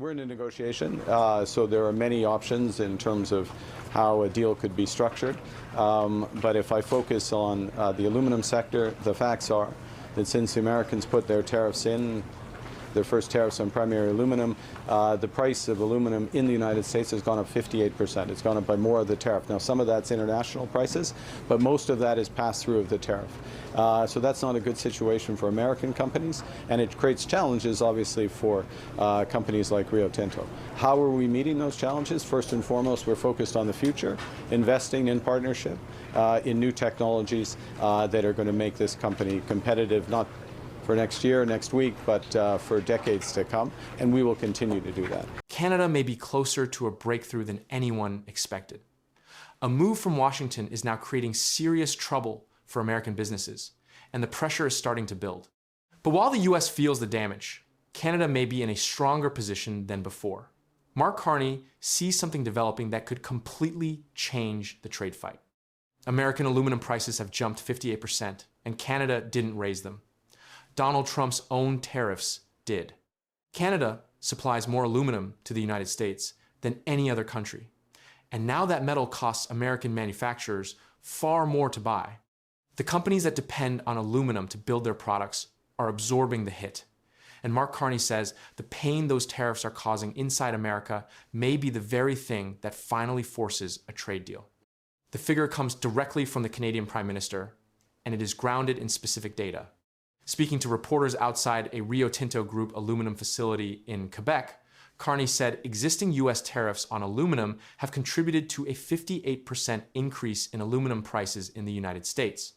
we're in a negotiation, so there are many options in terms of how a deal could be structured. But if I focus on the aluminum sector, the facts are that since the Americans put their tariffs in, their first tariffs on primary aluminum, the price of aluminum in the United States has gone up 58%. It's gone up by more of the tariff. Now, some of that's international prices, but most of that is passed through of the tariff. So that's not a good situation for American companies, and it creates challenges, obviously, for companies like Rio Tinto. How are we meeting those challenges? First and foremost, we're focused on the future, investing in partnership, in new technologies that are going to make this company competitive, not for next year, next week, but for decades to come, and we will continue to do that. Canada may be closer to a breakthrough than anyone expected. A move from Washington is now creating serious trouble for American businesses, and the pressure is starting to build. But while the US feels the damage, Canada may be in a stronger position than before. Mark Carney sees something developing that could completely change the trade fight. American aluminum prices have jumped 58%, and Canada didn't raise them. Donald Trump's own tariffs did. Canada supplies more aluminum to the United States than any other country. And now that metal costs American manufacturers far more to buy. The companies that depend on aluminum to build their products are absorbing the hit. And Mark Carney says the pain those tariffs are causing inside America may be the very thing that finally forces a trade deal. The figure comes directly from the Canadian Prime Minister, and it is grounded in specific data. Speaking to reporters outside a Rio Tinto Group aluminum facility in Quebec, Carney said existing US tariffs on aluminum have contributed to a 58% increase in aluminum prices in the United States.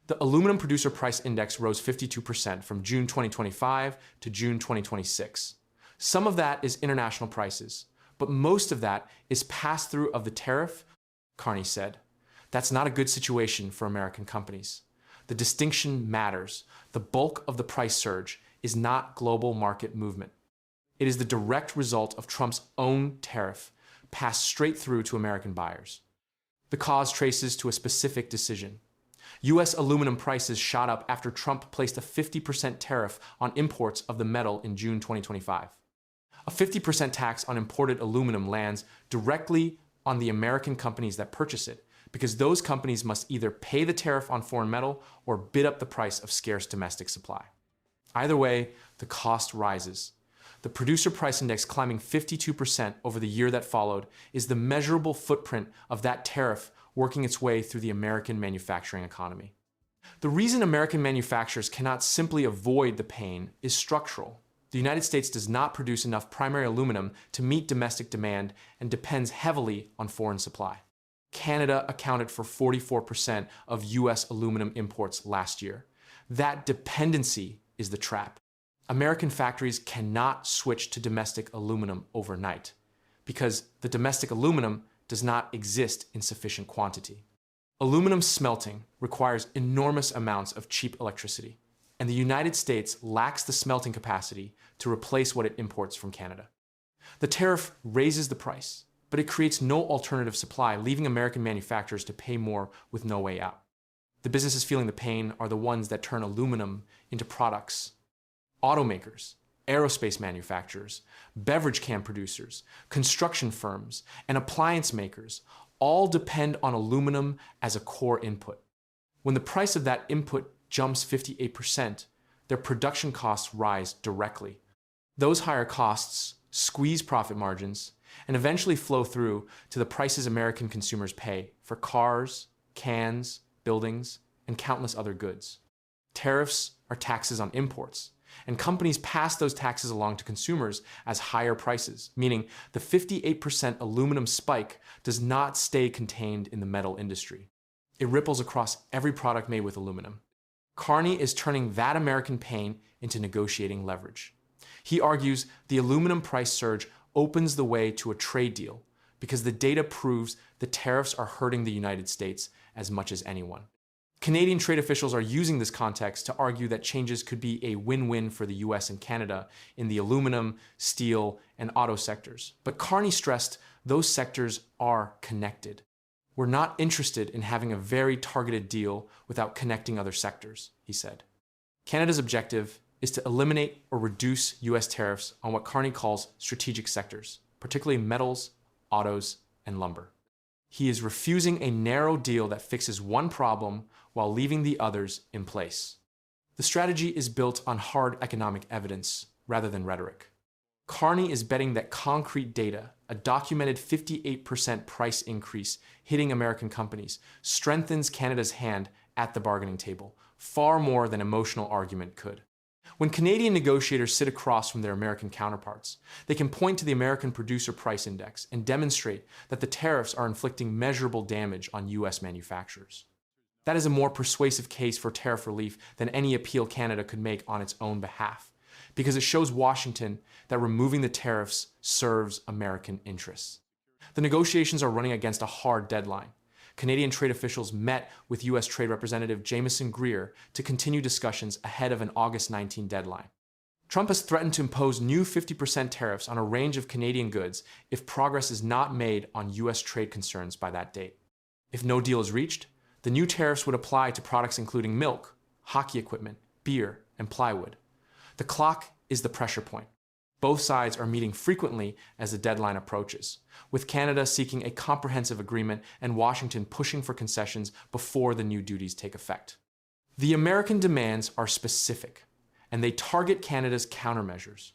The Aluminum Producer Price Index rose 52% from June 2025 to June 2026. Some of that is international prices, but most of that is pass-through of the tariff, Carney said. That's not a good situation for American companies. The distinction matters. The bulk of the price surge is not global market movement. It is the direct result of Trump's own tariff passed straight through to American buyers. The cause traces to a specific decision. US aluminum prices shot up after Trump placed a 50% tariff on imports of the metal in June 2025. A 50% tax on imported aluminum lands directly on the American companies that purchase it, because those companies must either pay the tariff on foreign metal or bid up the price of scarce domestic supply. Either way, the cost rises. The Producer Price Index climbing 52% over the year that followed is the measurable footprint of that tariff working its way through the American manufacturing economy. The reason American manufacturers cannot simply avoid the pain is structural. The United States does not produce enough primary aluminum to meet domestic demand and depends heavily on foreign supply. Canada accounted for 44% of US aluminum imports last year. That dependency is the trap. American factories cannot switch to domestic aluminum overnight because the domestic aluminum does not exist in sufficient quantity. Aluminum smelting requires enormous amounts of cheap electricity, and the United States lacks the smelting capacity to replace what it imports from Canada. The tariff raises the price, but it creates no alternative supply, leaving American manufacturers to pay more with no way out. The businesses feeling the pain are the ones that turn aluminum into products. Automakers, aerospace manufacturers, beverage can producers, construction firms, and appliance makers all depend on aluminum as a core input. When the price of that input jumps 58%, their production costs rise directly. Those higher costs squeeze profit margins and eventually flow through to the prices American consumers pay for cars, cans, buildings, and countless other goods. Tariffs are taxes on imports, and companies pass those taxes along to consumers as higher prices, meaning the 58% aluminum spike does not stay contained in the metal industry. It ripples across every product made with aluminum. Carney is turning that American pain into negotiating leverage. He argues the aluminum price surge opens the way to a trade deal because the data proves the tariffs are hurting the United States as much as anyone. Canadian trade officials are using this context to argue that changes could be a win-win for the US and Canada in the aluminum, steel, and auto sectors. But Carney stressed those sectors are connected. We're not interested in having a very targeted deal without connecting other sectors, he said. Canada's objective is to eliminate or reduce U.S. tariffs on what Carney calls strategic sectors, particularly metals, autos, and lumber. He is refusing a narrow deal that fixes one problem while leaving the others in place. The strategy is built on hard economic evidence rather than rhetoric. Carney is betting that concrete data, a documented 58% price increase hitting American companies, strengthens Canada's hand at the bargaining table, far more than emotional argument could. When Canadian negotiators sit across from their American counterparts, they can point to the American Producer Price Index and demonstrate that the tariffs are inflicting measurable damage on U.S. manufacturers. That is a more persuasive case for tariff relief than any appeal Canada could make on its own behalf, because it shows Washington that removing the tariffs serves American interests. The negotiations are running against a hard deadline. Canadian trade officials met with U.S. Trade Representative Jamieson Greer to continue discussions ahead of an August 19 deadline. Trump has threatened to impose new 50% tariffs on a range of Canadian goods if progress is not made on U.S. trade concerns by that date. If no deal is reached, the new tariffs would apply to products including milk, hockey equipment, beer, and plywood. The clock is the pressure point. Both sides are meeting frequently as the deadline approaches, with Canada seeking a comprehensive agreement and Washington pushing for concessions before the new duties take effect. The American demands are specific, and they target Canada's countermeasures.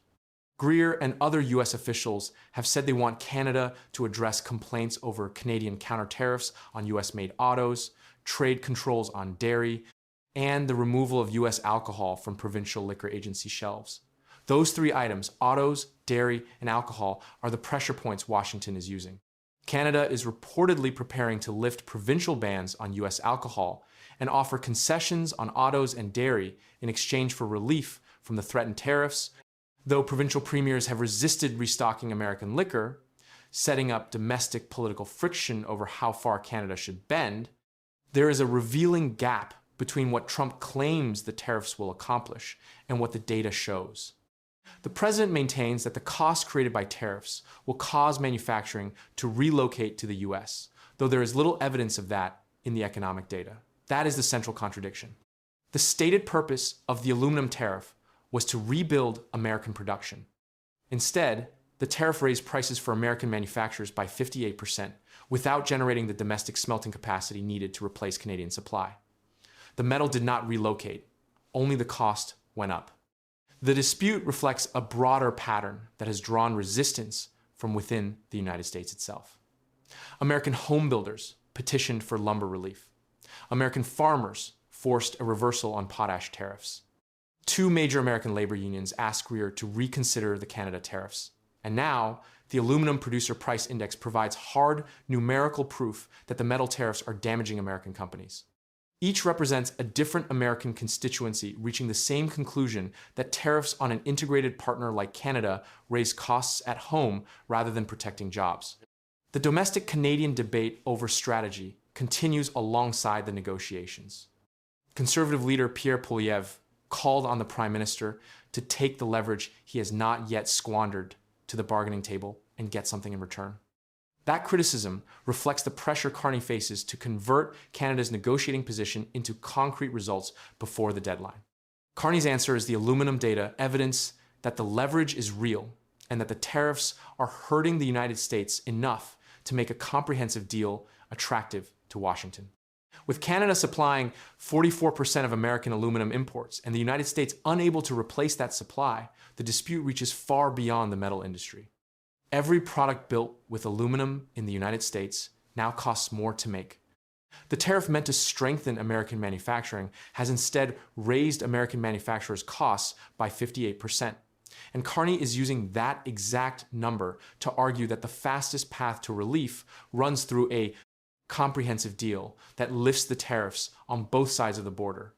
Greer and other U.S. officials have said they want Canada to address complaints over Canadian counter-tariffs on U.S.-made autos, trade controls on dairy, and the removal of U.S. alcohol from provincial liquor agency shelves. Those three items, autos, dairy, and alcohol, are the pressure points Washington is using. Canada is reportedly preparing to lift provincial bans on U.S. alcohol and offer concessions on autos and dairy in exchange for relief from the threatened tariffs. Though provincial premiers have resisted restocking American liquor, setting up domestic political friction over how far Canada should bend, there is a revealing gap between what Trump claims the tariffs will accomplish and what the data shows. The president maintains that the costs created by tariffs will cause manufacturing to relocate to the U.S., though there is little evidence of that in the economic data. That is the central contradiction. The stated purpose of the aluminum tariff was to rebuild American production. Instead, the tariff raised prices for American manufacturers by 58% without generating the domestic smelting capacity needed to replace Canadian supply. The metal did not relocate, only the cost went up. The dispute reflects a broader pattern that has drawn resistance from within the United States itself. American home builders petitioned for lumber relief. American farmers forced a reversal on potash tariffs. Two major American labor unions asked Greer to reconsider the Canada tariffs. And now, the Aluminum Producer Price Index provides hard numerical proof that the metal tariffs are damaging American companies. Each represents a different American constituency reaching the same conclusion that tariffs on an integrated partner like Canada raise costs at home rather than protecting jobs. The domestic Canadian debate over strategy continues alongside the negotiations. Conservative leader Pierre Poilievre called on the Prime Minister to take the leverage he has not yet squandered to the bargaining table and get something in return. That criticism reflects the pressure Carney faces to convert Canada's negotiating position into concrete results before the deadline. Carney's answer is the aluminum data, evidence that the leverage is real and that the tariffs are hurting the United States enough to make a comprehensive deal attractive to Washington. With Canada supplying 44% of American aluminum imports and the United States unable to replace that supply, the dispute reaches far beyond the metal industry. Every product built with aluminum in the United States now costs more to make. The tariff meant to strengthen American manufacturing has instead raised American manufacturers' costs by 58%. And Carney is using that exact number to argue that the fastest path to relief runs through a comprehensive deal that lifts the tariffs on both sides of the border,